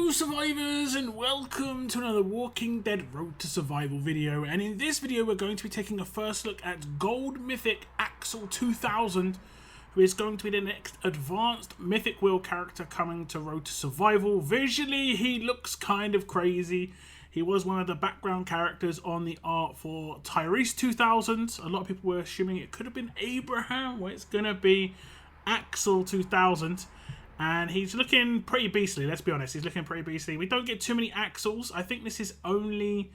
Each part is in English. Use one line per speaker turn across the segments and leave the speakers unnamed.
Hello survivors and welcome to another Walking Dead Road to Survival video, and in this video we're going to be taking a first look at Gold Mythic Axel 2000, who is going to be the next advanced Mythic Wheel character coming to Road to Survival. Visually he looks kind of crazy. He was one of the background characters on the art for Tyrese 2000. A lot of people were assuming it could have been Abraham, well it's going to be Axel 2000. And he's looking pretty beastly, let's be honest. He's looking pretty beastly. We don't get too many Axels. I think this is only...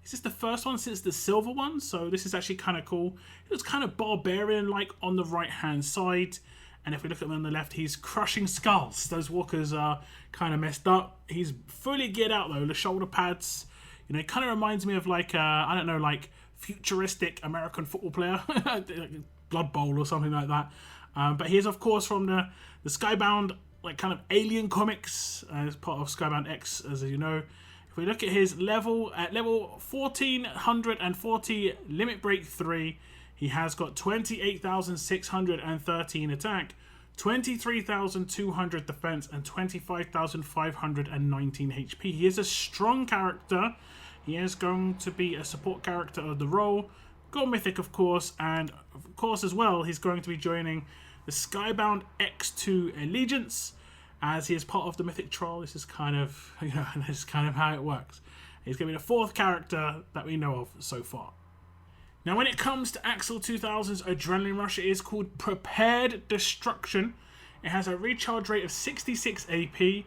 Is this the first one since the silver one? So this is actually kind of cool. It was kind of barbarian-like on the right-hand side. And if we look at him on the left, he's crushing skulls. Those walkers are kind of messed up. He's fully geared out, though. The shoulder pads, you know, it kind of reminds me of like, I don't know, like futuristic American football player. Blood Bowl or something like that. But he is, of course, from the Skybound like kind of alien comics as part of Skybound X, as you know. If we look at his level, at level 1440 limit break 3, he has got 28,613 attack, 23,200 defense, and 25,519 HP. He is a strong character. He is going to be a support character of the role. Gold Mythic, of course, and of course as well, he's going to be joining the Skybound X2 Allegiance, as he is part of the Mythic Trial. This is kind of, you know, this is kind of how it works. He's going to be the fourth character that we know of so far. Now, when it comes to Axel 2000's Adrenaline Rush, it is called Prepared Destruction. It has a recharge rate of 66 AP.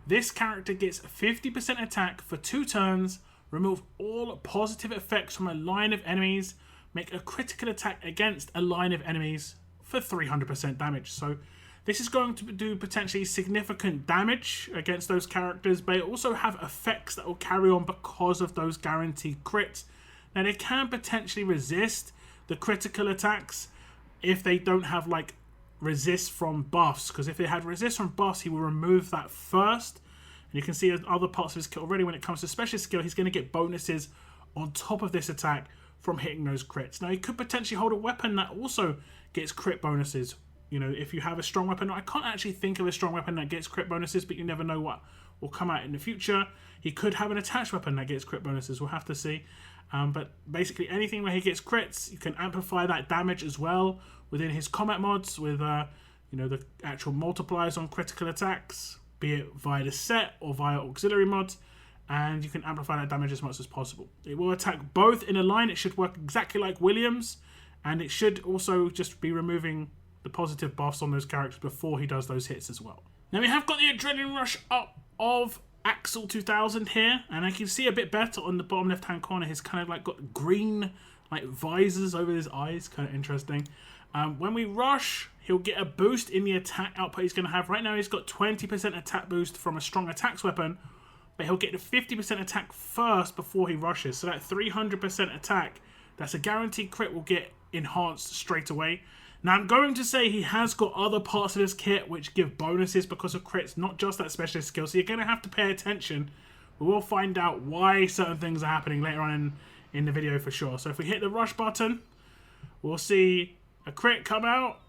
This character gets 50% attack for 2 turns, remove all positive effects from a line of enemies, make a critical attack against a line of enemies for 300% damage. So this is going to do potentially significant damage against those characters, but it also have effects that will carry on because of those guaranteed crits. Now they can potentially resist the critical attacks if they don't have like resist from buffs, because if they had resist from buffs, he will remove that first. And you can see other parts of his kit already. When it comes to specialist skill, he's going to get bonuses on top of this attack from hitting those crits. Now he could potentially hold a weapon that also gets crit bonuses. You know, if you have a strong weapon. I can't actually think of a strong weapon that gets crit bonuses, but you never know what will come out in the future. He could have an attached weapon that gets crit bonuses. We'll have to see. But basically anything where he gets crits, you can amplify that damage as well within his combat mods with, you know, the actual multipliers on critical attacks, be it via the set or via auxiliary mods. And you can amplify that damage as much as possible. It will attack both in a line. It should work exactly like Williams. And it should also just be removing the positive buffs on those characters before he does those hits as well. Now we have got the Adrenaline Rush up of Axel 2000 here. And I can see a bit better on the bottom left hand corner. He's kind of like got green like visors over his eyes. Kind of interesting. When we rush, he'll get a boost in the attack output he's going to have. Right now he's got 20% attack boost from a strong attacks weapon. But he'll get the 50% attack first before he rushes. So that 300% attack, that's a guaranteed crit, will get enhanced straight away. Now I'm going to say he has got other parts of his kit which give bonuses because of crits, not just that specialist skill. So you're going to have to pay attention. We will find out why certain things are happening later on in the video for sure. So if we hit the rush button, we'll see a crit come out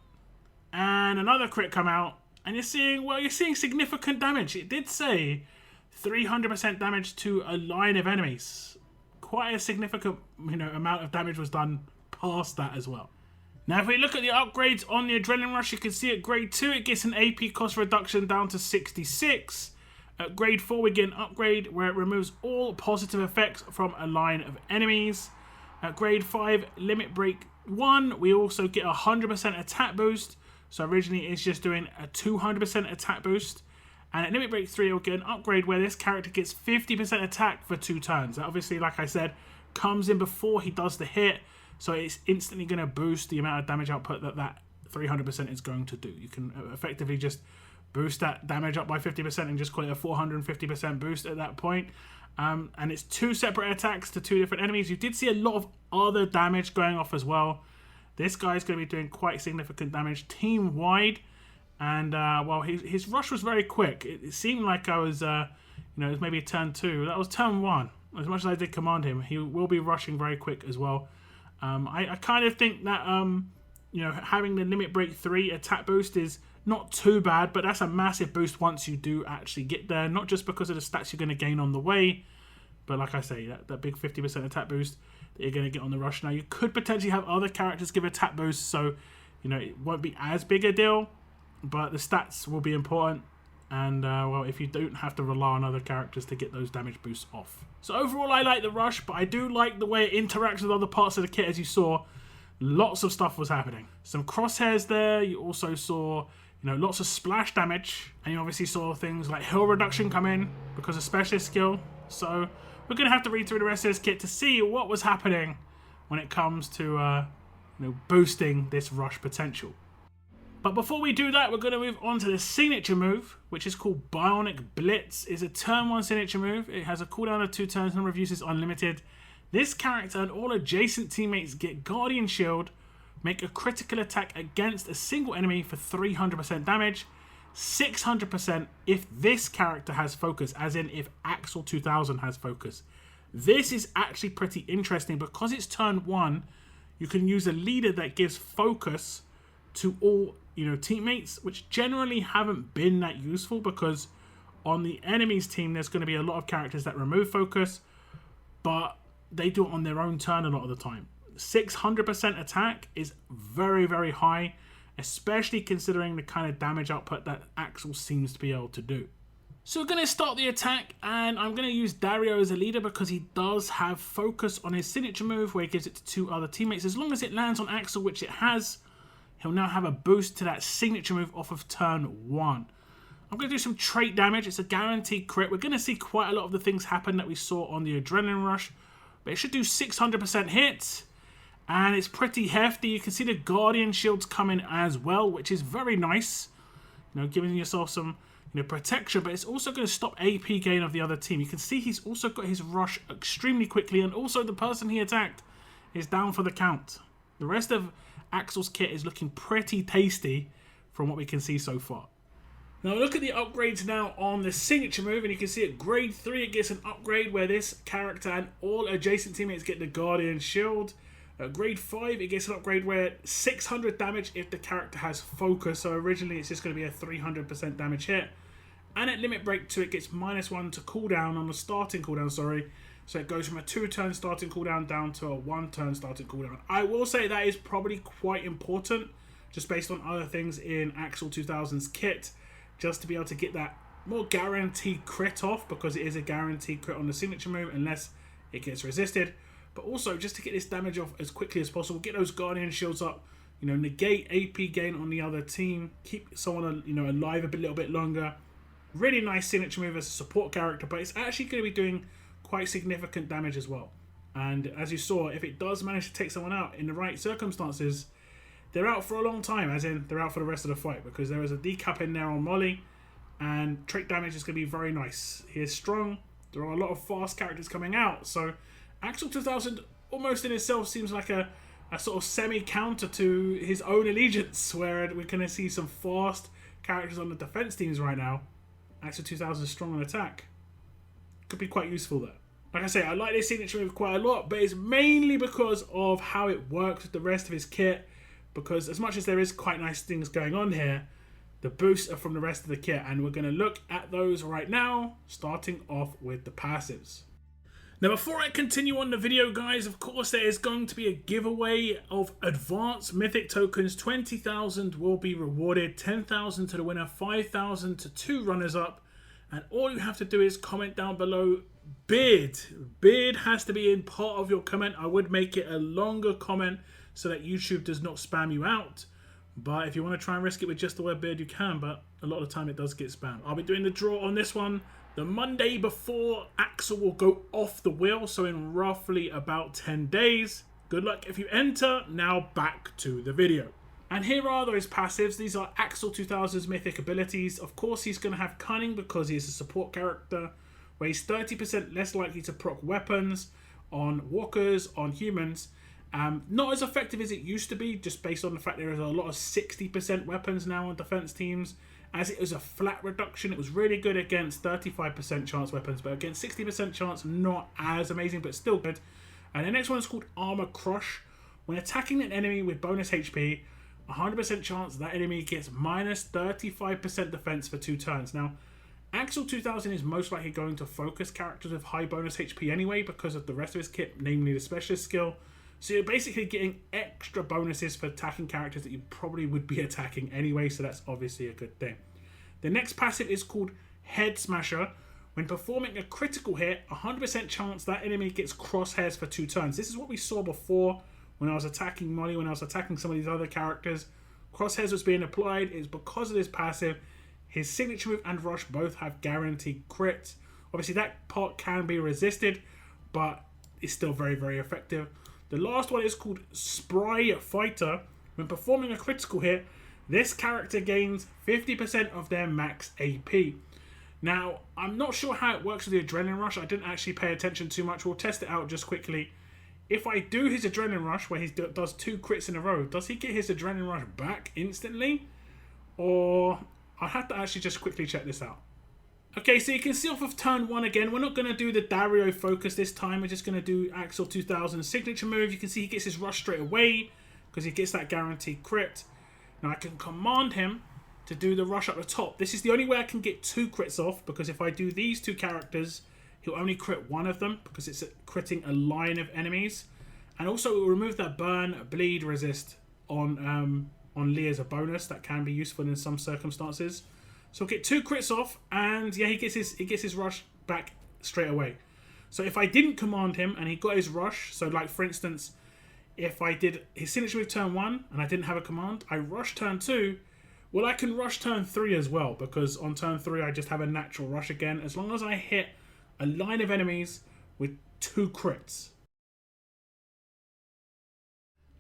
and another crit come out. And you're seeing, well, you're seeing significant damage. It did say 300% damage to a line of enemies. Quite a significant, you know, amount of damage was done past that as well. Now if we look at the upgrades on the Adrenaline Rush, you can see at grade 2 it gets an AP cost reduction down to 66. At grade 4 we get an upgrade where it removes all positive effects from a line of enemies. At grade 5 limit break 1 we also get a 100% attack boost. So originally it's just doing a 200% attack boost. And at limit break 3 you'll get an upgrade where this character gets 50% attack for 2 turns. That obviously, like I said, comes in before he does the hit. So it's instantly going to boost the amount of damage output that 300% is going to do. You can effectively just boost that damage up by 50% and just call it a 450% boost at that point. And it's 2 separate attacks to 2 different enemies. You did see a lot of other damage going off as well. This guy's going to be doing quite significant damage team-wide. And, well, his rush was very quick. It seemed like I was, you know, it was maybe turn 2. That was turn 1. As much as I did command him, he will be rushing very quick as well. I kind of think that, you know, having the limit break 3 attack boost is not too bad, but that's a massive boost once you do actually get there. Not just because of the stats you're going to gain on the way, but like I say, that big 50% attack boost that you're going to get on the rush. Now, you could potentially have other characters give attack boost, so, you know, it won't be as big a deal, but the stats will be important. And, well, if you don't have to rely on other characters to get those damage boosts off. So overall, I like the rush, but I do like the way it interacts with other parts of the kit. As you saw, lots of stuff was happening. Some crosshairs there. You also saw, you know, lots of splash damage. And you obviously saw things like heal reduction come in because of specialist skill. So we're going to have to read through the rest of this kit to see what was happening when it comes to, you know, boosting this rush potential. But before we do that, we're going to move on to the signature move, which is called Bionic Blitz. It's a turn 1 signature move. It has a cooldown of 2 turns, number of uses unlimited. This character and all adjacent teammates get Guardian Shield, make a critical attack against a single enemy for 300% damage, 600% if this character has focus, as in if Axel 2000 has focus. This is actually pretty interesting because it's turn 1. You can use a leader that gives focus to all, you know, teammates, which generally haven't been that useful because on the enemy's team there's going to be a lot of characters that remove focus, but they do it on their own turn a lot of the time. 600% attack is very, very high, especially considering the kind of damage output that Axel seems to be able to do. So we're going to start the attack, and I'm going to use Dario as a leader because he does have focus on his signature move where he gives it to 2 other teammates. As long as it lands on Axel, which it has, he'll now have a boost to that signature move off of turn 1. I'm going to do some trait damage. It's a guaranteed crit. We're going to see quite a lot of the things happen that we saw on the Adrenaline Rush. But it should do 600% hits. And it's pretty hefty. You can see the Guardian Shields come in as well, which is very nice. You know, giving yourself some, you know, protection. But it's also going to stop AP gain of the other team. You can see he's also got his rush extremely quickly. And also the person he attacked is down for the count. The rest of Axel's kit is looking pretty tasty from what we can see so far. Now look at the upgrades now on the signature move, and you can see at grade 3 it gets an upgrade where this character and all adjacent teammates get the Guardian Shield. At grade 5 it gets an upgrade where 600 damage if the character has focus, so originally it's just going to be a 300% damage hit. And at limit break 2 it gets -1 to cooldown on the starting cooldown, sorry. So it goes from a 2-turn starting cooldown down to a 1-turn starting cooldown. I will say that is probably quite important, just based on other things in Axel 2000's kit, just to be able to get that more guaranteed crit off, because it is a guaranteed crit on the signature move unless it gets resisted. But also just to get this damage off as quickly as possible, get those Guardian Shields up, you know, negate AP gain on the other team, keep someone, you know, alive a little bit longer. Really nice signature move as a support character, but it's actually going to be doing quite significant damage as well. And as you saw, if it does manage to take someone out in the right circumstances, they're out for a long time, as in they're out for the rest of the fight, because there is a decap in there on Molly, and trait damage is going to be very nice. He is strong. There are a lot of fast characters coming out, so Axel 2000 almost in itself seems like a sort of semi-counter to his own allegiance, where we're going to see some fast characters on the defense teams right now. Axel 2000 is strong on attack. Could be quite useful there. Like I say, I like this signature move quite a lot, but it's mainly because of how it works with the rest of his kit, because as much as there is quite nice things going on here, the boosts are from the rest of the kit, and we're going to look at those right now, starting off with the passives. Now before I continue on the video, guys, of course there is going to be a giveaway of advanced mythic tokens. 20,000 will be rewarded, 10,000 to the winner, 5,000 to 2 runners-up. And all you have to do is comment down below beard. Beard has to be in part of your comment. I would make it a longer comment so that YouTube does not spam you out. But if you want to try and risk it with just the word beard, you can. But a lot of the time it does get spammed. I'll be doing the draw on this one the Monday before Axel will go off the wheel. So in roughly about 10 days. Good luck if you enter. Now back to the video. And here are those passives. These are Axel 2000's mythic abilities. Of course, he's going to have Cunning because he is a support character, where he's 30% less likely to proc weapons on walkers, on humans. Not as effective as it used to be, just based on the fact there is a lot of 60% weapons now on defense teams. As it was a flat reduction, it was really good against 35% chance weapons, but against 60% chance, not as amazing, but still good. And the next one is called Armor Crush. When attacking an enemy with bonus HP, 100% chance that enemy gets minus 35% defense for 2 turns. Now, Axel 2000 is most likely going to focus characters with high bonus HP anyway because of the rest of his kit, namely the specialist skill. So you're basically getting extra bonuses for attacking characters that you probably would be attacking anyway, so that's obviously a good thing. The next passive is called Head Smasher. When performing a critical hit, 100% chance that enemy gets crosshairs for 2 turns. This is what we saw before when I was attacking Molly, when I was attacking some of these other characters. Crosshairs was being applied. It's because of this passive. His signature move and rush both have guaranteed crits. Obviously that part can be resisted, but it's still very, very effective. The last one is called Spry Fighter. When performing a critical hit, this character gains 50% of their max AP. Now, I'm not sure how it works with the Adrenaline Rush. I didn't actually pay attention too much. We'll test it out just quickly. If I do his Adrenaline Rush, where he does 2 crits in a row, does he get his Adrenaline Rush back instantly? Or I'll have to actually just quickly check this out. Okay, so you can see off of turn 1 again. We're not going to do the Dario focus this time. We're just going to do Axel 2000's signature move. You can see he gets his rush straight away because he gets that guaranteed crit. Now I can command him to do the rush up the top. This is the only way I can get 2 crits off, because if I do these 2 characters, he'll only crit 1 of them because it's critting a line of enemies. And also it will remove that burn, bleed, resist on Lee as a bonus. That can be useful in some circumstances. So we'll get 2 crits off, and yeah, he gets his rush back straight away. So if I didn't command him and he got his rush, so like for instance, if I did his signature move turn 1 and I didn't have a command, I rush turn 2, well, I can rush turn 3 as well, because on turn 3 I just have a natural rush again, as long as I hit a line of enemies with 2 crits.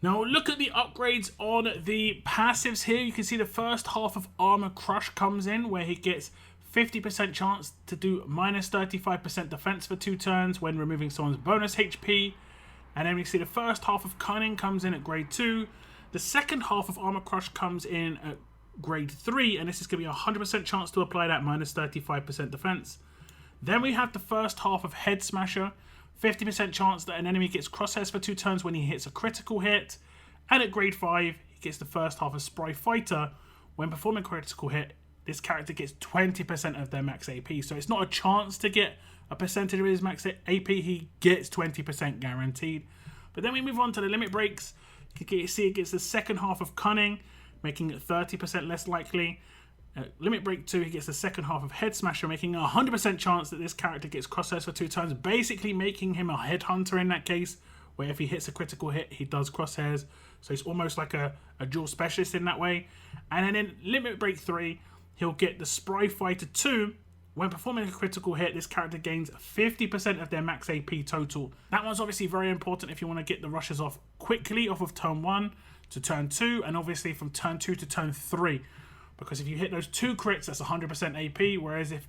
Now look at the upgrades on the passives here. You can see the first half of Armor Crush comes in, where he gets 50% chance to do minus 35% defense for 2 turns when removing someone's bonus HP. And then we see the first half of Cunning comes in at grade 2. The second half of Armor Crush comes in at grade 3, and this is going to be a 100% chance to apply that minus 35% defense. Then we have the first half of Head Smasher. 50% chance that an enemy gets crosshairs for 2 turns when he hits a critical hit. And at grade 5, he gets the first half of Spry Fighter. When performing a critical hit, this character gets 20% of their max AP. So it's not a chance to get a percentage of his max AP, he gets 20% guaranteed. But then we move on to the limit breaks. You can see it gets the second half of Cunning, making it 30% less likely. Limit Break 2, he gets the second half of Head Smasher, making a 100% chance that this character gets crosshairs for 2 turns, basically making him a headhunter in that case, where if he hits a critical hit, he does crosshairs. So he's almost like a dual specialist in that way. And then in Limit Break 3, he'll get the Spry Fighter 2. When performing a critical hit, this character gains 50% of their max AP total. That one's obviously very important if you want to get the rushes off quickly, off of turn 1 to turn 2, and obviously from turn 2 to turn 3. Because if you hit those 2 crits, that's 100% AP. Whereas if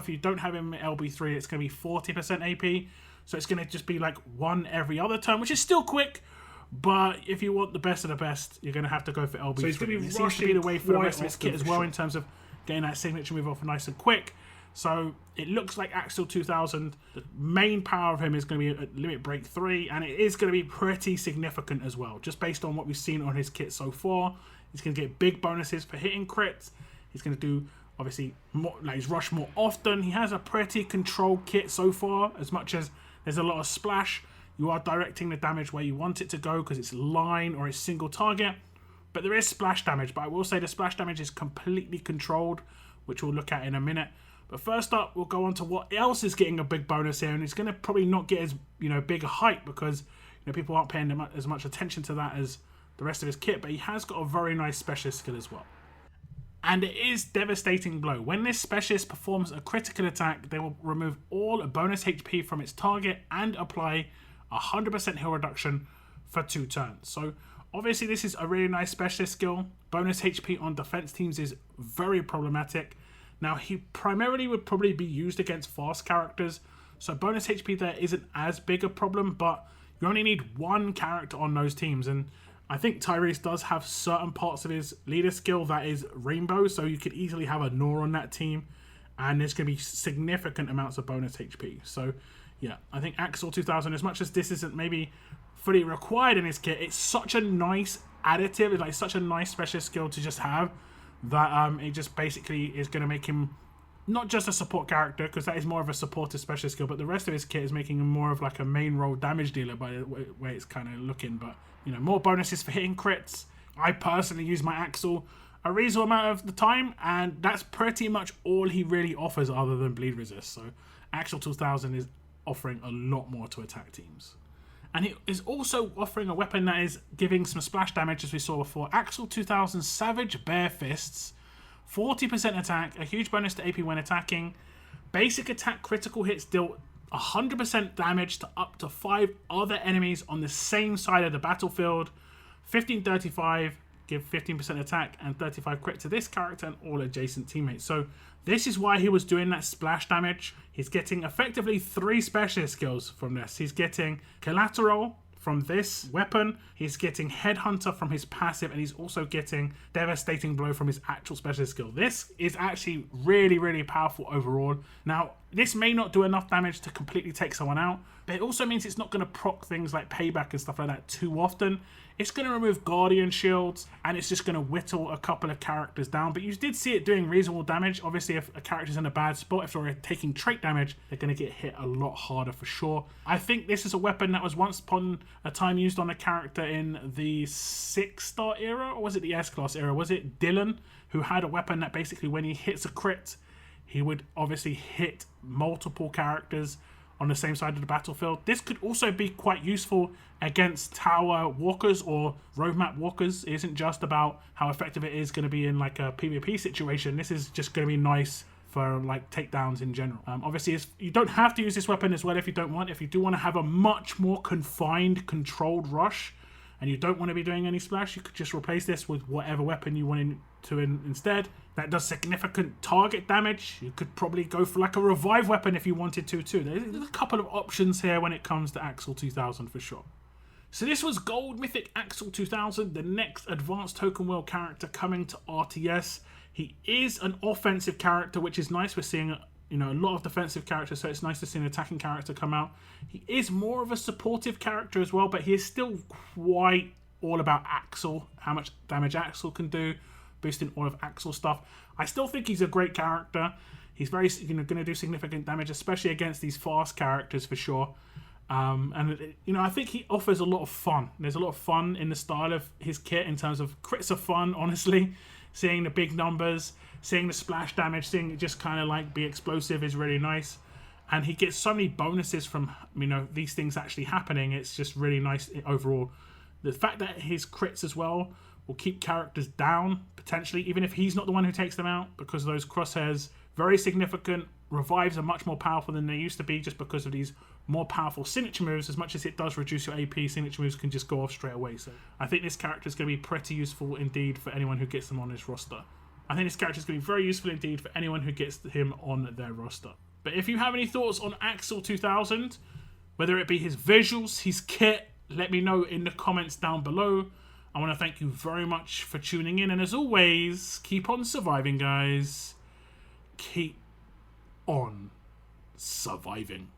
you don't have him at LB3, it's going to be 40% AP. So it's going to just be like 1 every other turn, which is still quick. But if you want the best of the best, you're going to have to go for LB3. So he's going to be seems to be the way for the rest of his kit as well, in terms of getting that signature move off nice and quick. So it looks like Axel 2000, the main power of him is going to be at Limit Break 3. And it is going to be pretty significant as well, just based on what we've seen on his kit so far. He's going to get big bonuses for hitting crits. He's going to do, obviously, more, like his rush more often. He has a pretty controlled kit so far. As much as there's a lot of splash, you are directing the damage where you want it to go because it's line or it's single target. But there is splash damage. But I will say the splash damage is completely controlled, which we'll look at in a minute. But first up, we'll go on to what else is getting a big bonus here. And it's going to probably not get as big a hype because people aren't paying as much attention to that as the rest of his kit, but he has got a very nice specialist skill as well. And it is Devastating Blow. When this specialist performs a critical attack, they will remove all bonus HP from its target and apply 100% heal reduction for 2 turns. So obviously this is a really nice specialist skill. Bonus HP on defense teams is very problematic. Now he primarily would probably be used against fast characters, so bonus HP there isn't as big a problem, but you only need 1 character on those teams, and I think Tyrese does have certain parts of his leader skill that is Rainbow, so you could easily have a Nor on that team, and there's going to be significant amounts of bonus HP. So, yeah, I think Axel 2000, as much as this isn't maybe fully required in his kit, it's such a nice additive. It's like such a nice special skill to just have that it just basically is going to make him not just a support character, because that is more of a supportive special skill, but the rest of his kit is making him more of like a main role damage dealer by the way it's kind of looking. But, you know, more bonuses for hitting crits. I personally use my Axel a reasonable amount of the time, and that's pretty much all he really offers other than bleed resist. So Axel 2000 is offering a lot more to attack teams. And it is also offering a weapon that is giving some splash damage, as we saw before. Axel 2000 Savage Bare Fists, 40% attack, a huge bonus to AP when attacking. Basic attack critical hits deal 100% damage to up to 5 other enemies on the same side of the battlefield. 1535, give 15% attack and 35 crit to this character and all adjacent teammates. So this is why he was doing that splash damage. He's getting effectively 3 specialist skills from this. He's getting Collateral from this weapon, he's getting Headhunter from his passive, and he's also getting Devastating Blow from his actual specialist skill. This is actually really, really powerful overall. Now, this may not do enough damage to completely take someone out, but it also means it's not going to proc things like Payback and stuff like that too often. It's going to remove Guardian Shields, and it's just going to whittle a couple of characters down. But you did see it doing reasonable damage. Obviously, if a character's in a bad spot, if they're taking trait damage, they're going to get hit a lot harder for sure. I think this is a weapon that was once upon a time used on a character in the 6-star era, or was it the S-class era? Was it Dylan, who had a weapon that basically when he hits a crit, he would obviously hit multiple characters on the same side of the battlefield. This could also be quite useful against tower walkers or roadmap walkers. It isn't just about how effective it is going to be in like a PvP situation. This is just going to be nice for like takedowns in general. Obviously, you don't have to use this weapon as well if you don't want. If you do want to have a much more confined, controlled rush, and you don't want to be doing any splash, you could just replace this with whatever weapon you want to instead. That does significant target damage. You could probably go for like a revive weapon if you wanted to too. There's a couple of options here when it comes to Axel 2000 for sure. So this was Gold Mythic Axel 2000, the next advanced token wheel character coming to RTS. He is an offensive character, which is nice. We're seeing a lot of defensive characters, so it's nice to see an attacking character come out. He is more of a supportive character as well, but he is still quite all about Axel, how much damage Axel can do, boosting all of Axel stuff. I still think he's a great character. He's very, going to do significant damage, especially against these fast characters for sure. I think he offers a lot of fun. There's a lot of fun in the style of his kit in terms of crits are fun, honestly. Seeing the big numbers, seeing the splash damage, seeing it just kind of like be explosive is really nice. And he gets so many bonuses from, these things actually happening. It's just really nice overall. The fact that his crits as well will keep characters down, potentially, even if he's not the one who takes them out, because those crosshairs, very significant. Revives are much more powerful than they used to be just because of these more powerful signature moves. As much as it does reduce your AP, signature moves can just go off straight away. So I think this character is going to be pretty useful indeed for anyone who gets them on his roster. I think this character is going to be very useful indeed for anyone who gets him on their roster. But if you have any thoughts on Axel 2000, whether it be his visuals, his kit, let me know in the comments down below. I want to thank you very much for tuning in. And as always, keep on surviving, guys. Keep on surviving.